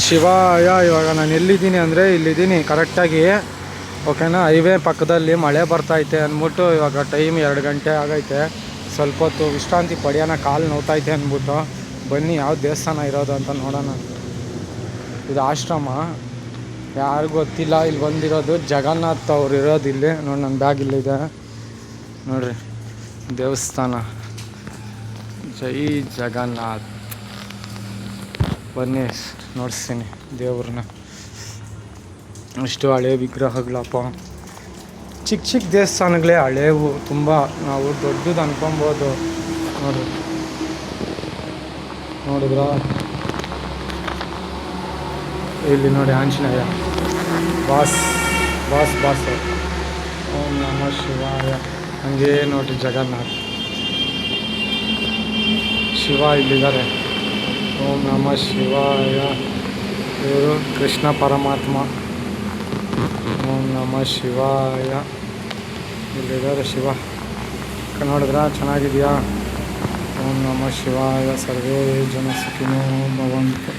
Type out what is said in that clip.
ಶಿವಾಯ. ಇವಾಗ ನಾನು ಎಲ್ಲಿದ್ದೀನಿ ಅಂದರೆ ಇಲ್ಲಿದ್ದೀನಿ ಕರೆಕ್ಟಾಗಿ, ಓಕೆನಾ. ಹೈವೇ ಪಕ್ಕದಲ್ಲಿ ಮಳೆ ಬರ್ತೈತೆ ಅಂದ್ಬಿಟ್ಟು ಇವಾಗ ಟೈಮ್ 2 ಗಂಟೆ ಆಗೈತೆ. ಸ್ವಲ್ಪ ಹೊತ್ತು ವಿಶ್ರಾಂತಿ ಪಡೆಯೋಣ, ಕಾಲು ನೋವ್ತೈತೆ ಅಂದ್ಬಿಟ್ಟು ಬನ್ನಿ ಯಾವ ದೇವಸ್ಥಾನ ಇರೋದು ಅಂತ ನೋಡೋಣ. ಇದು ಆಶ್ರಮ, ಯಾರಿಗೂ ಗೊತ್ತಿಲ್ಲ. ಇಲ್ಲಿ ಬಂದಿರೋದು ಜಗನ್ನಾಥ್ ಅವ್ರು ಇರೋದು ಇಲ್ಲಿ. ನೋಡಿ ನನ್ನ ಬ್ಯಾಗ್ ಇಲ್ಲಿದೆ ನೋಡ್ರಿ, ದೇವಸ್ಥಾನ ಜೈ ಜಗನ್ನಾಥ್. ಬನ್ನಿ ನೋಡಿಸ್ತೀನಿ ದೇವ್ರನ್ನ. ಇಷ್ಟು ಹಳೆ ವಿಗ್ರಹಗಳಪ್ಪ. ಚಿಕ್ಕ ಚಿಕ್ಕ ದೇವಸ್ಥಾನಗಳೇ ಹಳೇವು ತುಂಬ. ನಾವು ದೊಡ್ಡದು ಅನ್ಕೊಬೋದು. ನೋಡಿದ್ರ ಇಲ್ಲಿ ನೋಡಿ ಆಂಜನೇಯ ಬಾಸ್. ಓಂ ನಮಃ ಶಿವಾಯ. ಹಂಗೇ ನೋಡಿರಿ ಜಗನ್ನಾಥ್ ಶಿವ ಇಲ್ಲಿದ್ದಾರೆ. ಓಂ ನಮಃ ಶಿವಾಯ. ಇವರು ಕೃಷ್ಣ ಪರಮಾತ್ಮ. ಓಂ ನಮಃ ಶಿವಾಯ. ಇಲ್ಲಿದ್ದಾರೆ ಶಿವ. ನೋಡಿದ್ರ ಚೆನ್ನಾಗಿದೆಯಾ? ಓಂ ನಮಃ ಶಿವಾಯ. ಸರ್ವೇ ಜನ ಸುಖಿನೋ ಭವಂತು.